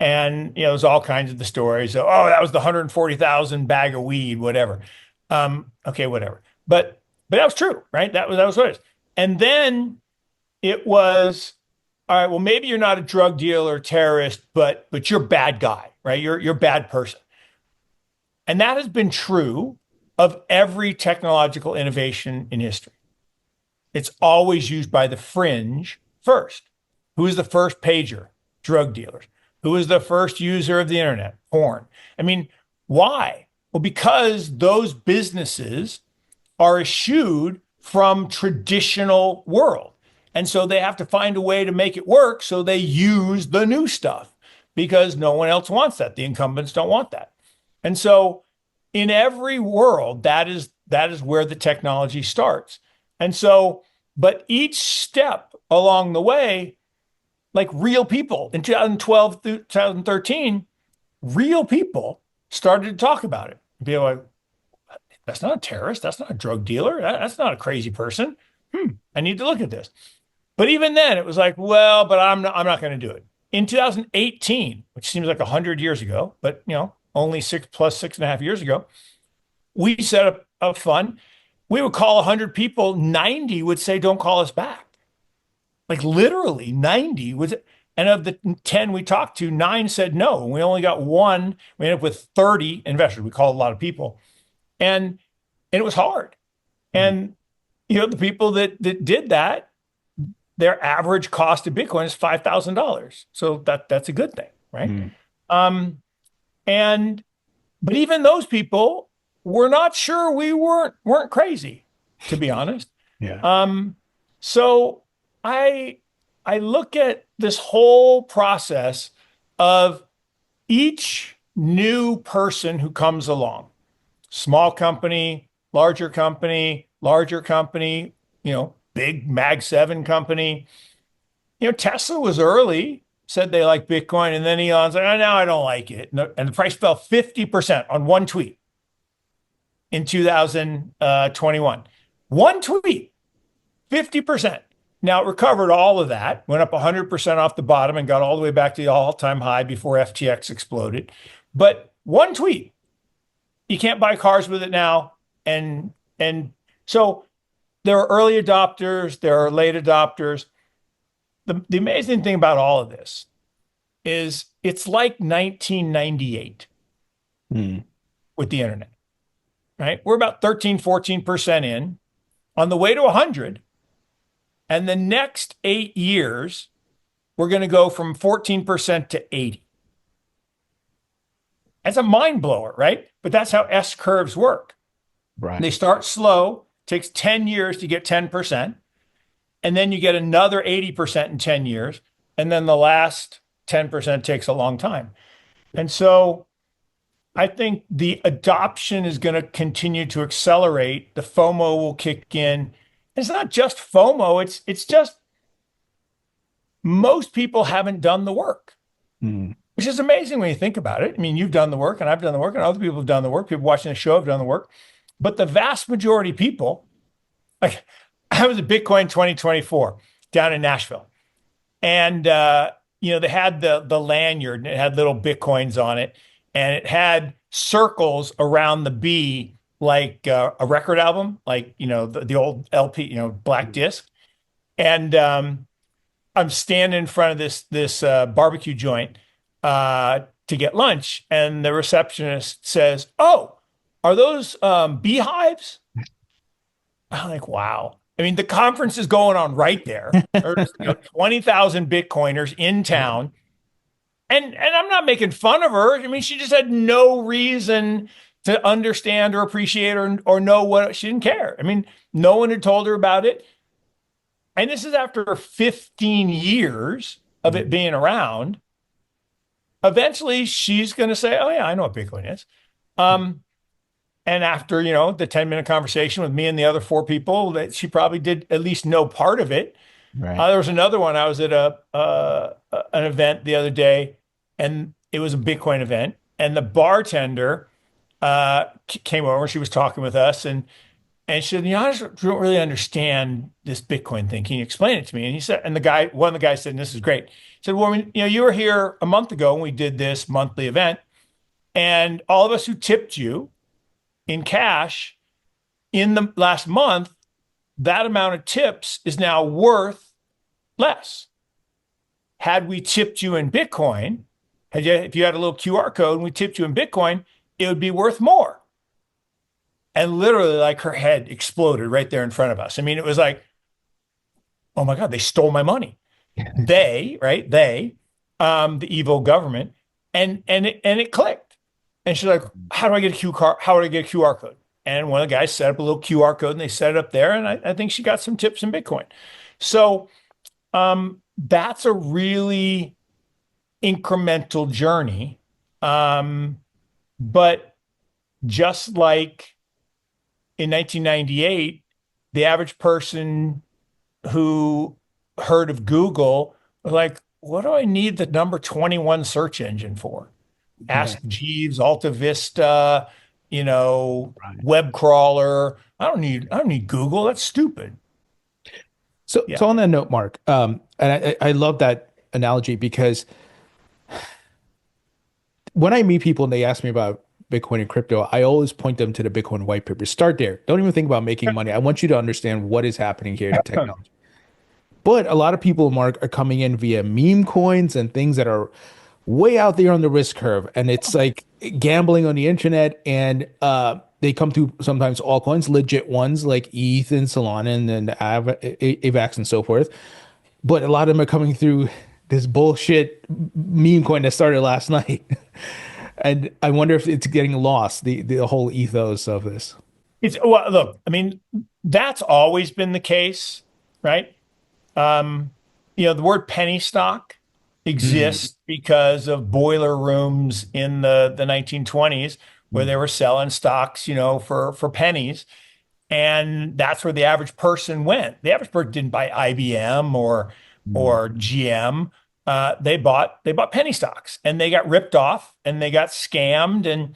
And, there's all kinds of the stories of, oh, that was the 140,000 bag of weed, whatever. Okay, whatever. But that was true, right? That was what it is. And then it was, all right, well, maybe you're not a drug dealer, terrorist, but you're a bad guy, right? You're a bad person. And that has been true of every technological innovation in history. It's always used by the fringe first. Who is the first pager? Drug dealers. Who is the first user of the internet? Porn. I mean, why? Well, because those businesses are eschewed from traditional world. And so they have to find a way to make it work. So they use the new stuff because no one else wants that. The incumbents don't want that. And so in every world, that is where the technology starts. And so, but each step along the way, like real people in 2012 through 2013, real people started to talk about it. Be like, that's not a terrorist. That's not a drug dealer. That's not a crazy person. I need to look at this. But even then it was like, well, but I'm not going to do it. In 2018, which seems like 100 years ago, but only 6.5 years ago, we set up a fund. We would call 100 people, 90 would say, don't call us back. Like literally 90 would say, And of the 10 we talked to, 9 said no. We only got one. We ended up with 30 investors. We called a lot of people. And it was hard. Mm. And the people that did that, their average cost of Bitcoin is $5,000. So that's a good thing, right? Mm. Um, and but even those people were not sure we weren't crazy, to be honest. Yeah. So I I look at this whole process of each new person who comes along, small company, larger company, big Mag 7 company. Tesla was early, said they like Bitcoin, and then Elon's like, oh, now I don't like it. And the price fell 50% on one tweet in 2021. One tweet, 50%. Now it recovered all of that, went up 100% off the bottom and got all the way back to the all-time high before FTX exploded. But one tweet, you can't buy cars with it now. And so there are early adopters, there are late adopters. The amazing thing about all of this is it's like 1998 Mm. with the internet, right? We're about 13, 14% in, on the way to 100. And the next 8 years, we're going to go from 14% to 80. That's a mind blower, right? But that's how S curves work. Right. They start slow, takes 10 years to get 10, and then you get another 80% in 10 years, and then the last 10% takes a long time. And so I think the adoption is going to continue to accelerate. The FOMO will kick in. It's not just FOMO, it's just most people haven't done the work, Mm. which is amazing when you think about it. I mean, you've done the work, and I've done the work, and other people have done the work. People watching the show have done the work. But the vast majority of people, like I was at Bitcoin 2024 down in Nashville, and they had the lanyard, and it had little Bitcoins on it, and it had circles around the B like a record album, like the old LP, black disc. And I'm standing in front of this barbecue joint to get lunch, and the receptionist says, "Oh, are those beehives?" I'm like, "Wow." I mean, the conference is going on right there. There's 20,000 Bitcoiners in town. And I'm not making fun of her. I mean, she just had no reason to understand or appreciate or know what she didn't care. I mean, no one had told her about it. And this is after 15 years of it being around. Eventually, she's going to say, "Oh, yeah, I know what Bitcoin is." And after, the 10-minute conversation with me and the other 4 people, that she probably did at least know part of it. Right. There was another one. I was at an event the other day, and it was a Bitcoin event. And the bartender came over. She was talking with us, and she said, "I just don't really understand this Bitcoin thing. Can you explain it to me?" And he said, and one of the guys said, and this is great. He said, "Well, you were here a month ago when we did this monthly event, and all of us who tipped you in cash in the last month, that amount of tips is now worth less. Had we tipped you in Bitcoin, if you had a little QR code and we tipped you in Bitcoin, it would be worth more." And literally, like, her head exploded right there in front of us. I mean, it was like, oh my God, they stole my money. They, right? The evil government. And it clicked. And she's like, how do I get a QR code? And one of the guys set up a little QR code, and they set it up there. And I think she got some tips in Bitcoin. So that's a really incremental journey. But just like in 1998, the average person who heard of Google was like, what do I need the number 21 search engine for? Ask Jeeves, Alta Vista, Right. web crawler. I don't need Google. That's stupid. So, Yeah. so on that note, Mark, and I love that analogy, because when I meet people and they ask me about Bitcoin and crypto, I always point them to the Bitcoin white paper. Start there. Don't even think about making money. I want you to understand what is happening here in technology. But a lot of people, Mark, are coming in via meme coins and things that are way out there on the risk curve. And it's like gambling on the internet. And they come through sometimes altcoins, legit ones like ETH and Solana and AVAX and so forth. But a lot of them are coming through this bullshit meme coin that started last night. And I wonder if it's getting lost, the whole ethos of this. It's well, look, I mean, that's always been the case, right? Um, the word penny stock Mm, exists because of boiler rooms in the 1920s where they mm, were selling stocks, for pennies. And that's where the average person went. The average person didn't buy IBM mm, or GM. They bought penny stocks and they got ripped off and they got scammed. And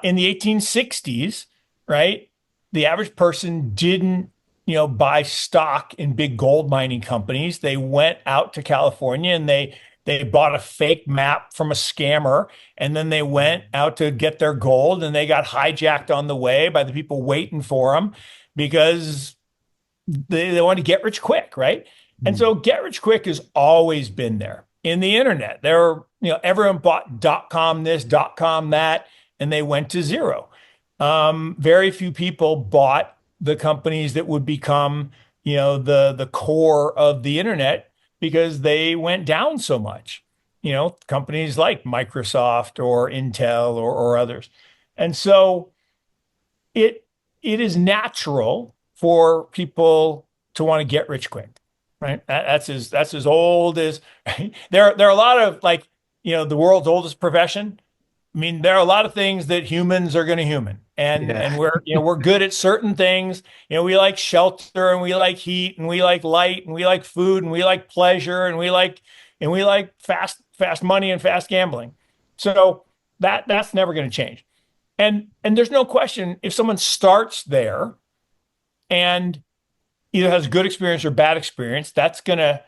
in the 1860s, right, the average person didn't, buy stock in big gold mining companies. They went out to California and they bought a fake map from a scammer, and then they went out to get their gold, and they got hijacked on the way by the people waiting for them because they want to get rich quick, right? And mm. so get rich quick has always been there in the internet. Everyone bought .com this, .com that, and they went to zero. Very few people bought the companies that would become, the core of the internet because they went down so much. Companies like Microsoft or Intel or others. And so it it is natural for people to want to get rich quick, right? That's as old as right? There are a lot of like the world's oldest profession. I mean, there are a lot of things that humans are going to human, and Yeah. and we're good at certain things. We like shelter, and we like heat, and we like light, and we like food, and we like pleasure, and we like fast money and fast gambling. So that's never going to change. And there's no question if someone starts there and either has good experience or bad experience, that's going to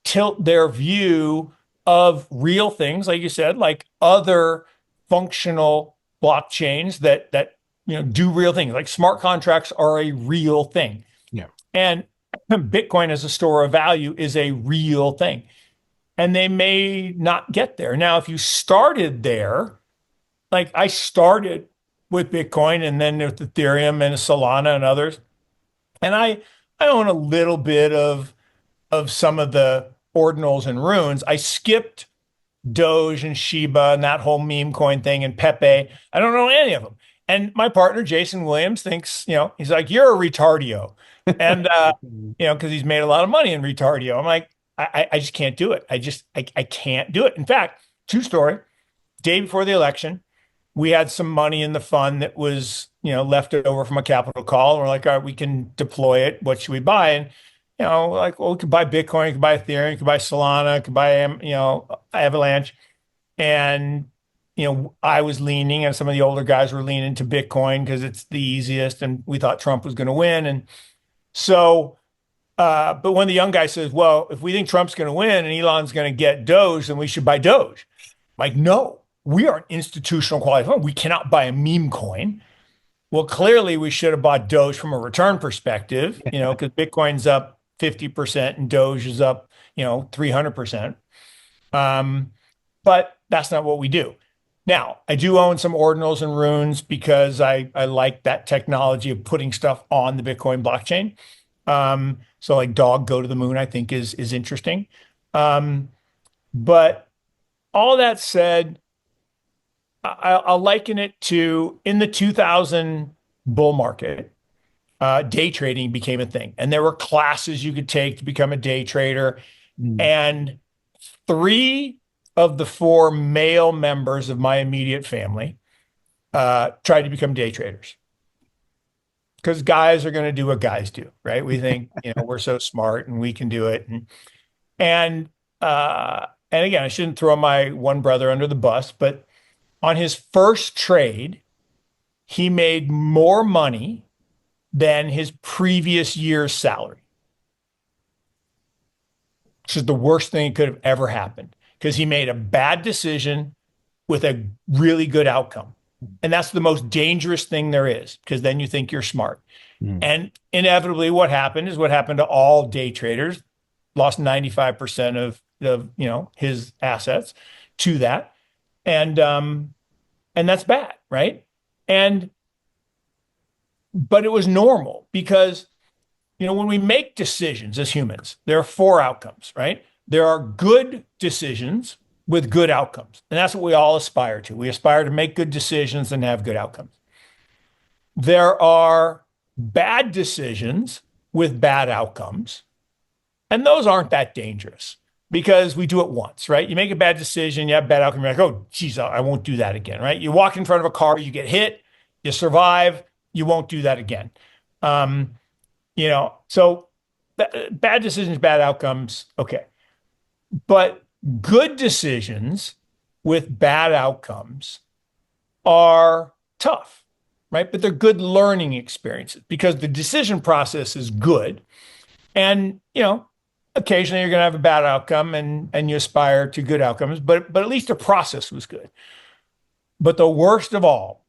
tilt their view of real things, like you said, like other functional blockchains that do real things. Like smart contracts are a real thing. Yeah. And Bitcoin as a store of value is a real thing. And they may not get there. Now, if you started there, like I started with Bitcoin and then with Ethereum and Solana and others, and I own a little bit of some of the ordinals and runes. I skipped Doge and Shiba and that whole meme coin thing and Pepe. I don't know any of them. And my partner, Jason Williams, thinks, he's like, you're a retardio. And, because he's made a lot of money in retardio. I'm like, I just can't do it. I can't do it. In fact, true story, day before the election, we had some money in the fund that was, left over from a capital call. And we're like, all right, we can deploy it. What should we buy? And, like, well, we could buy Bitcoin, we could buy Ethereum, we could buy Solana, we could buy, Avalanche. And, I was leaning and some of the older guys were leaning to Bitcoin because it's the easiest. And we thought Trump was going to win. And so, but when the young guy says, well, if we think Trump's going to win and Elon's going to get Doge, then we should buy Doge. Like, no, we are an institutional quality fund. We cannot buy a meme coin. Well, clearly we should have bought Doge from a return perspective, because Bitcoin's up 50% and Doge is up, 300%. Um, but that's not what we do. Now, I do own some ordinals and runes because I like that technology of putting stuff on the Bitcoin blockchain. So like dog go to the moon, I think is interesting. But all that said, I'll liken it to in the 2000 bull market, day trading became a thing. And there were classes you could take to become a day trader. Mm, And three of the four male members of my immediate family tried to become day traders because guys are going to do what guys do, right? We think, we're so smart and we can do it. And again, I shouldn't throw my one brother under the bus, but on his first trade, he made more money than his previous year's salary, which is the worst thing that could have ever happened because he made a bad decision with a really good outcome. And that's the most dangerous thing there is because then you think you're smart. mm, And inevitably, what happened is what happened to all day traders. lost 95% of his assets to that. And that's bad, right? And but it was normal because when we make decisions as humans, there are four outcomes, right? There are good decisions with good outcomes. And that's what we all aspire to. We aspire to make good decisions and have good outcomes. There are bad decisions with bad outcomes. And those aren't that dangerous because we do it once, right? You make a bad decision, you have a bad outcome, you're like, oh, geez, I won't do that again, right? You walk in front of a car, you get hit, you survive, you won't do that again. Um, so bad decisions, bad outcomes, okay. But good decisions with bad outcomes are tough, right? But they're good learning experiences because the decision process is good. And, occasionally you're going to have a bad outcome and you aspire to good outcomes, but at least the process was good. But the worst of all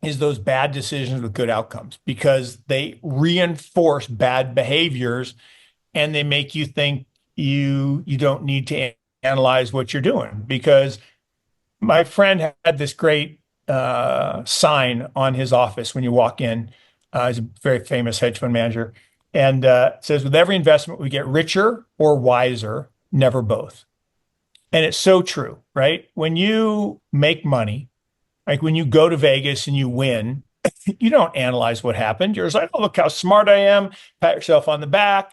is those bad decisions with good outcomes because they reinforce bad behaviors and they make you think you don't need to analyze what you're doing. Because my friend had this great sign on his office when you walk in. He's a very famous hedge fund manager. And it says, with every investment, we get richer or wiser, never both. And it's so true, right? When you make money, like when you go to Vegas and you win, you don't analyze what happened. You're just like, oh, look how smart I am. Pat yourself on the back,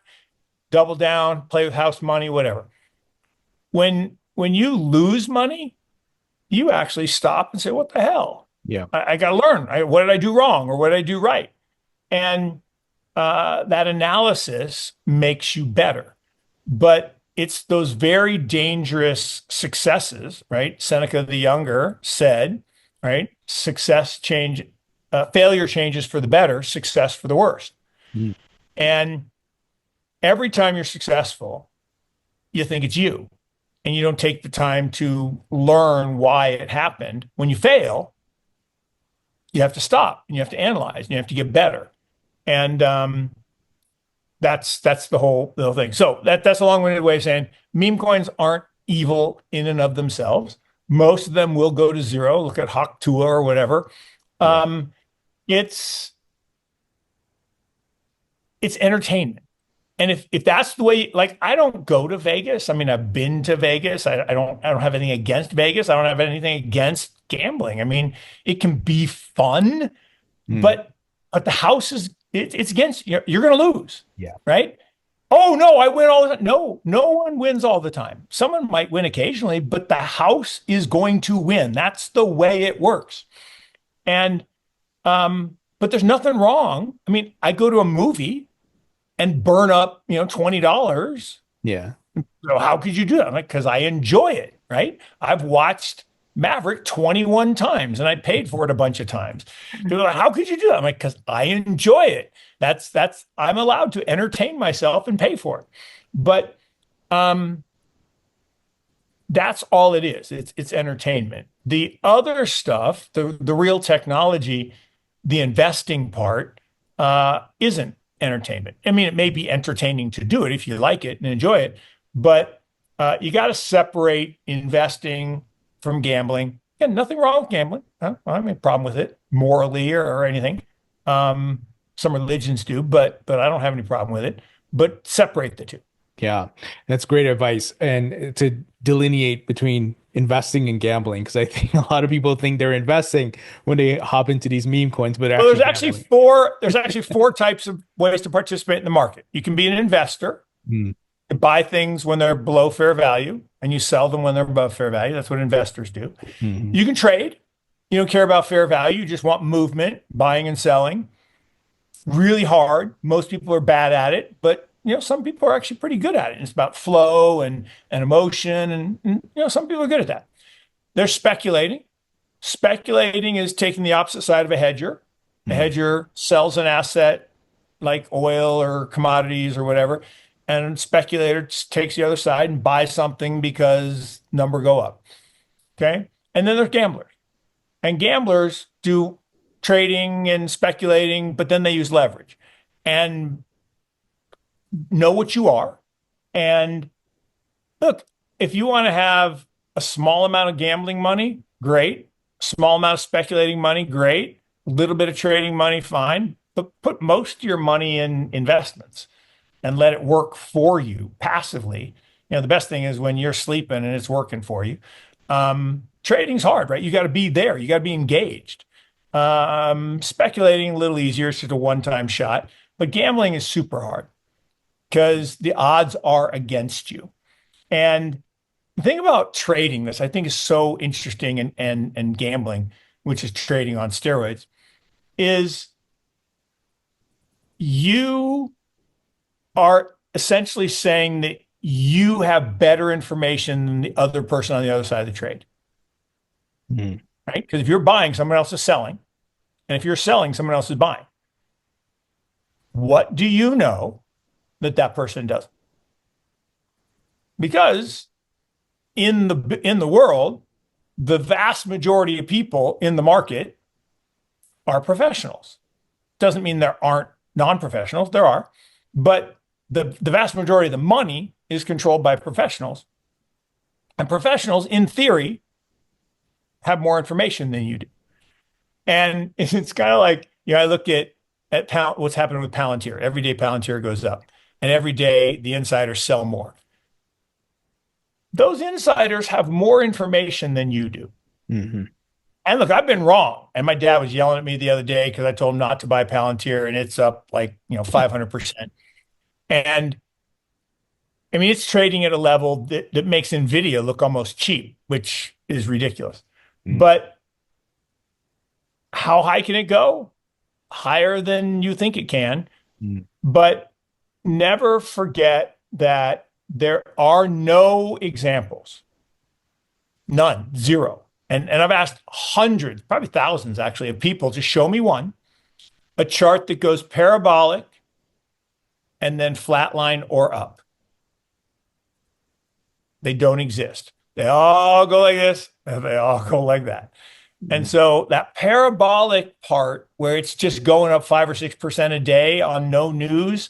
double down, play with house money, whatever. When you lose money, you actually stop and say, what the hell? Yeah. I got to learn. What did I do wrong or what did I do right? And that analysis makes you better. But it's those very dangerous successes, right? Seneca the Younger said, right? Failure changes for the better, success for the worst. Mm. And every time you're successful, you think it's you. And you don't take the time to learn why it happened. When you fail, you have to stop and you have to analyze and you have to get better. And that's the whole thing. So that's a long-winded way of saying meme coins aren't evil in and of themselves. Most of them will go to zero. Look at Haktua or whatever. It's entertainment. And if that's the way, like, I don't go to Vegas. I mean, I've been to Vegas. I don't have anything against Vegas. I don't have anything against gambling. I mean, it can be fun, but the house it's against you. You're going to lose. Yeah. Right. Oh no, I win all the time. No one wins all the time. Someone might win occasionally, but the house is going to win. That's the way it works. And but there's nothing wrong. I mean, I go to a movie and burn up, $20. Yeah. So how could you do that? I'm like, because I enjoy it, right? I've watched Maverick 21 times and I paid for it a bunch of times. They're like, how could you do that? I'm like, because I enjoy it. That's I'm allowed to entertain myself and pay for it. But that's all it is. It's entertainment. The other stuff, the real technology, the investing part, isn't entertainment. I mean, it may be entertaining to do it if you like it and enjoy it, but you got to separate investing from gambling. Again, nothing wrong with gambling. I don't have any problem with it morally or anything. Some religions do, but I don't have any problem with it. But separate the two. Yeah, that's great advice. And to delineate between investing and gambling, because I think a lot of people think they're investing when they hop into these meme coins, but there's actually four types of ways to participate in the market. You can be an investor, you buy things when they're below fair value, and you sell them when they're above fair value. That's what investors do. Mm-hmm. You can trade. You don't care about fair value. You just want movement, buying and selling. Really hard. Most people are bad at it, but some people are actually pretty good at it. It's about flow and emotion, and some people are good at that. They're speculating. Speculating is taking the opposite side of a hedger. A hedger sells an asset like oil or commodities or whatever, and a speculator takes the other side and buys something because number go up. Okay? And then there's gamblers. And gamblers do trading and speculating, but then they use leverage. And know what you are, And look, if you want to have a small amount of gambling money, great. Small amount of speculating money, great. A little bit of trading money, fine. But put most of your money in investments and let it work for you passively. The best thing is when you're sleeping and it's working for you. Trading's hard, right? You got to be there. You got to be engaged. Speculating a little easier. It's just a one-time shot. But gambling is super hard because the odds are against you. And the thing about trading this, I think, is so interesting and gambling, which is trading on steroids, is you are essentially saying that you have better information than the other person on the other side of the trade. Mm. Right? Because if you're buying, someone else is selling. And if you're selling, someone else is buying. What do you know that that person doesn't? Because in the world, the vast majority of people in the market are professionals. Doesn't mean there aren't non-professionals. There are. But the vast majority of the money is controlled by professionals. And professionals, in theory, have more information than you do. And it's kind of like, I look at what's happening with Palantir. Every day Palantir goes up. And every day the insiders sell more. Those insiders have more information than you do. Mm-hmm. And look, I've been wrong. And my dad was yelling at me the other day because I told him not to buy Palantir and it's up like, 500%. And I mean, it's trading at a level that makes NVIDIA look almost cheap, which is ridiculous. Mm. But how high can it go? Higher than you think it can. Mm. But never forget that there are no examples. None. Zero. And I've asked hundreds, probably thousands actually, of people to show me a chart that goes parabolic and then flatline or up. They don't exist. They all go like this, and they all go like that. Mm-hmm. And so that parabolic part where it's just going up 5 or 6% a day on no news,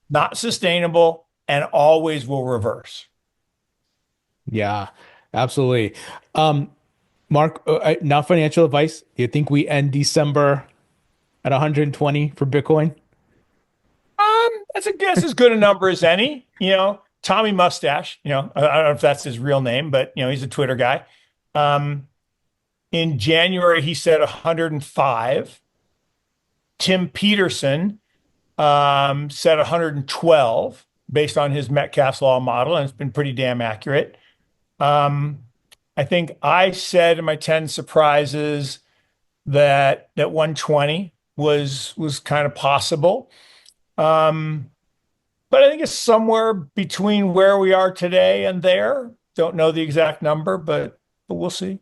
not sustainable and always will reverse. Yeah, absolutely. Mark, not financial advice. Do you think we end December at 120 for Bitcoin? That's a guess as good a number as any. Tommy Mustache, I don't know if that's his real name, but he's a Twitter guy. In January, he said 105. Tim Peterson said 112 based on his Metcalfe's law model, and it's been pretty damn accurate. I think I said in my 10 surprises that 120 was kind of possible. But I think it's somewhere between where we are today and there. Don't know the exact number, but we'll see.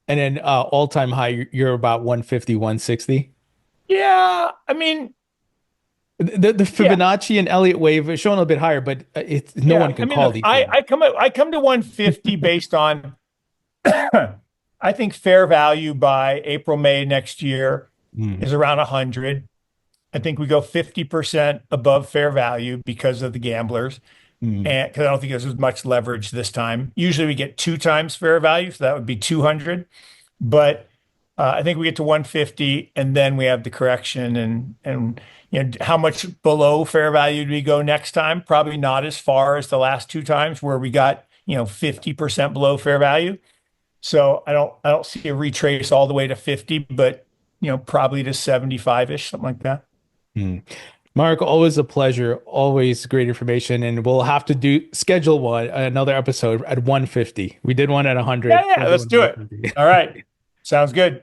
And then all-time high, you're about 150, 160? Yeah, I mean... The Fibonacci and Elliott wave is showing a bit higher, but no one can call these. I come to 150 based on, I think fair value by April, May next year is around 100. I think we go 50% above fair value because of the gamblers. And because I don't think there's as much leverage this time. Usually we get 2 times fair value, so that would be 200. But I think we get to 150 and then we have the correction and how much below fair value do we go next time? Probably not as far as the last 2 times where we got 50% below fair value. So I don't see a retrace all the way to 50, but probably to 75-ish, something like that. Mark, always a pleasure, always great information, and we'll have to schedule another episode at 150. We did one at 100. Yeah, let's do it. All right, sounds good.